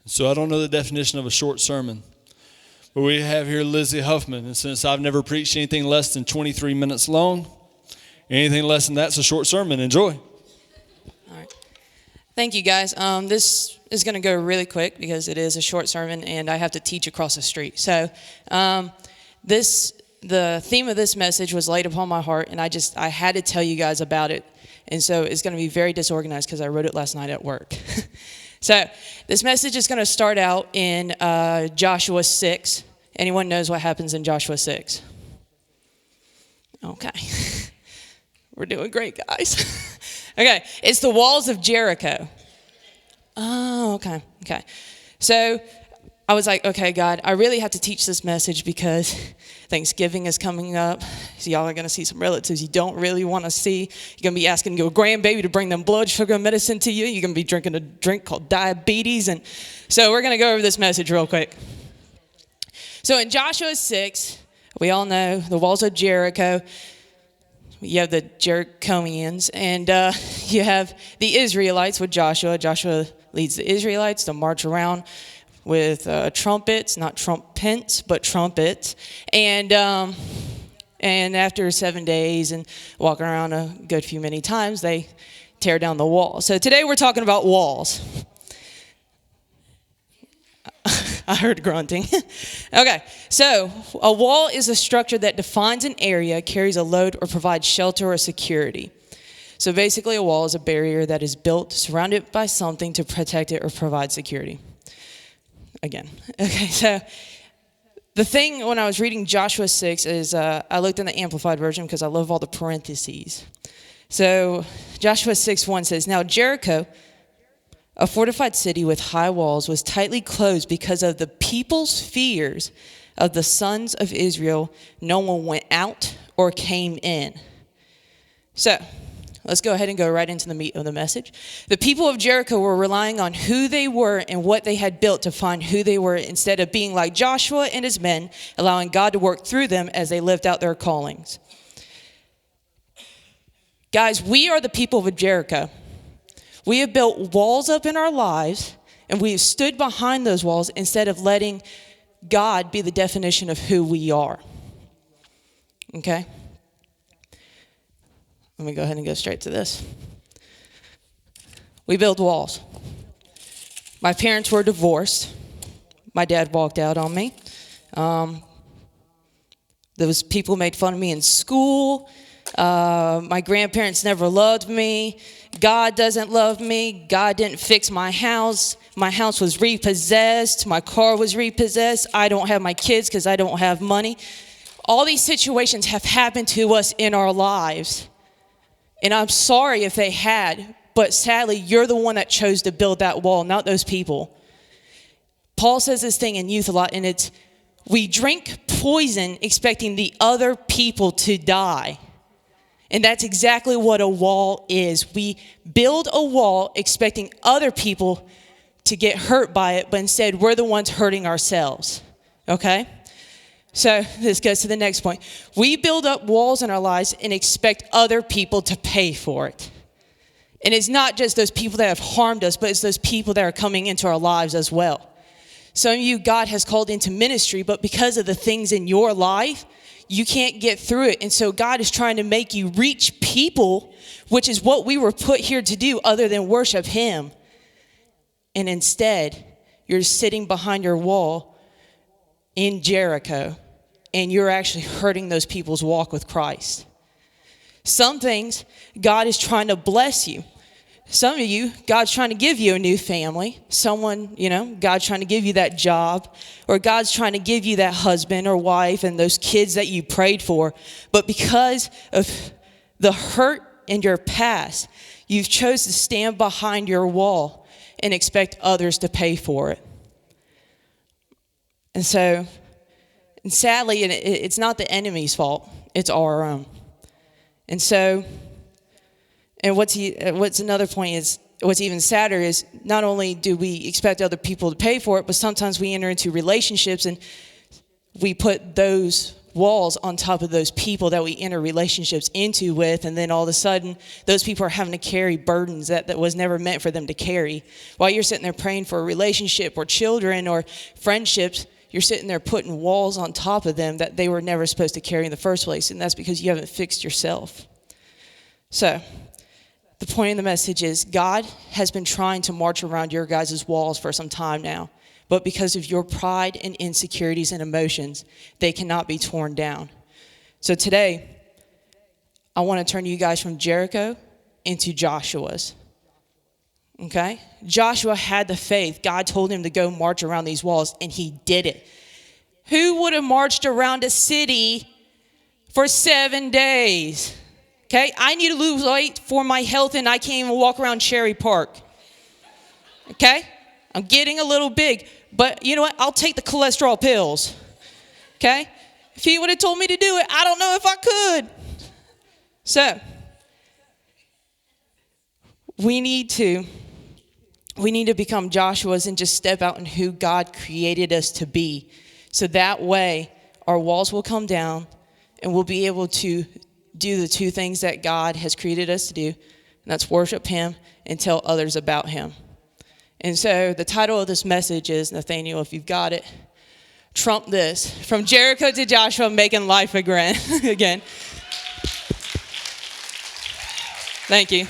So I don't know the definition of a short sermon. But we have here Lizzy Huffman. And since I've never preached anything less than 23 minutes long, anything less than that's a short sermon. Enjoy. All right. Thank you, guys. This is going to go really quick because it is a short sermon and I have to teach across the street. So the theme of this message was laid upon my heart, and I had to tell you guys about it. And so it's going to be very disorganized because I wrote it last night at work. So this message is going to start out in Joshua 6. Anyone knows what happens in Joshua 6? Okay. We're doing great, guys. Okay. It's the walls of Jericho. Oh, okay. So I was like, okay, God, I really have to teach this message because Thanksgiving is coming up. So y'all are going to see some relatives you don't really want to see. You're going to be asking your grandbaby to bring them blood sugar medicine to you. You're going to be drinking a drink called diabetes. And so we're going to go over this message real quick. So in Joshua 6, we all know the walls of Jericho. You have the Jerichoans, and you have the Israelites with Joshua. Joshua leads the Israelites to march around with trumpets, not trumpets, but trumpets. And after 7 days and walking around a good few many times, they tear down the wall. So today we're talking about walls. I heard grunting. Okay, so a wall is a structure that defines an area, carries a load, or provides shelter or security. So basically a wall is a barrier that is built, surrounded by something to protect it or provide security. Again. Okay, so the thing when I was reading Joshua 6 is I looked in the Amplified Version because I love all the parentheses. So Joshua 6:1 says, "Now Jericho, a fortified city with high walls, was tightly closed because of the people's fears of the sons of Israel. No one went out or came in." So let's go ahead and go right into the meat of the message. The people of Jericho were relying on who they were and what they had built to find who they were, instead of being like Joshua and his men, allowing God to work through them as they lived out their callings. Guys, we are the people of Jericho. We have built walls up in our lives, and we have stood behind those walls instead of letting God be the definition of who we are. Okay? Let me go ahead and go straight to this. We build walls. My parents were divorced. My dad walked out on me. Those people made fun of me in school. My grandparents never loved me. God doesn't love me. God didn't fix my house. My house was repossessed. My car was repossessed. I don't have my kids because I don't have money. All these situations have happened to us in our lives. And I'm sorry if they had, but sadly, you're the one that chose to build that wall, not those people. Paul says this thing in youth a lot, and it's, we drink poison expecting the other people to die. And that's exactly what a wall is. We build a wall expecting other people to get hurt by it, but instead we're the ones hurting ourselves. Okay? So this goes to the next point. We build up walls in our lives and expect other people to pay for it. And it's not just those people that have harmed us, but it's those people that are coming into our lives as well. Some of you, God has called into ministry, but because of the things in your life, you can't get through it. And so God is trying to make you reach people, which is what we were put here to do other than worship Him. And instead, you're sitting behind your wall in Jericho, and you're actually hurting those people's walk with Christ. Some things, God is trying to bless you. Some of you, God's trying to give you a new family. Someone, God's trying to give you that job, or God's trying to give you that husband or wife and those kids that you prayed for. But because of the hurt in your past, you've chose to stand behind your wall and expect others to pay for it. And sadly, it's not the enemy's fault. It's our own. And so, and what's another point is, what's even sadder is not only do we expect other people to pay for it, but sometimes we enter into relationships and we put those walls on top of those people that we enter relationships into with, and then all of a sudden those people are having to carry burdens that was never meant for them to carry. While you're sitting there praying for a relationship or children or friendships, you're sitting there putting walls on top of them that they were never supposed to carry in the first place, and that's because you haven't fixed yourself. So the point of the message is God has been trying to march around your guys' walls for some time now. But because of your pride and insecurities and emotions, they cannot be torn down. So today, I want to turn you guys from Jericho into Joshua's. Okay? Joshua had the faith. God told him to go march around these walls, and he did it. Who would have marched around a city for 7 days? Okay? I need to lose weight for my health, and I can't even walk around Cherry Park. Okay? I'm getting a little big. But you know what? I'll take the cholesterol pills. Okay? If he would have told me to do it, I don't know if I could. So, we need to become Joshua's and just step out in who God created us to be. So that way, our walls will come down and we'll be able to do the two things that God has created us to do. And that's worship him and tell others about him. And so the title of this message is, Nathaniel, if you've got it, trump this, from Jericho to Joshua, making life again. Thank you.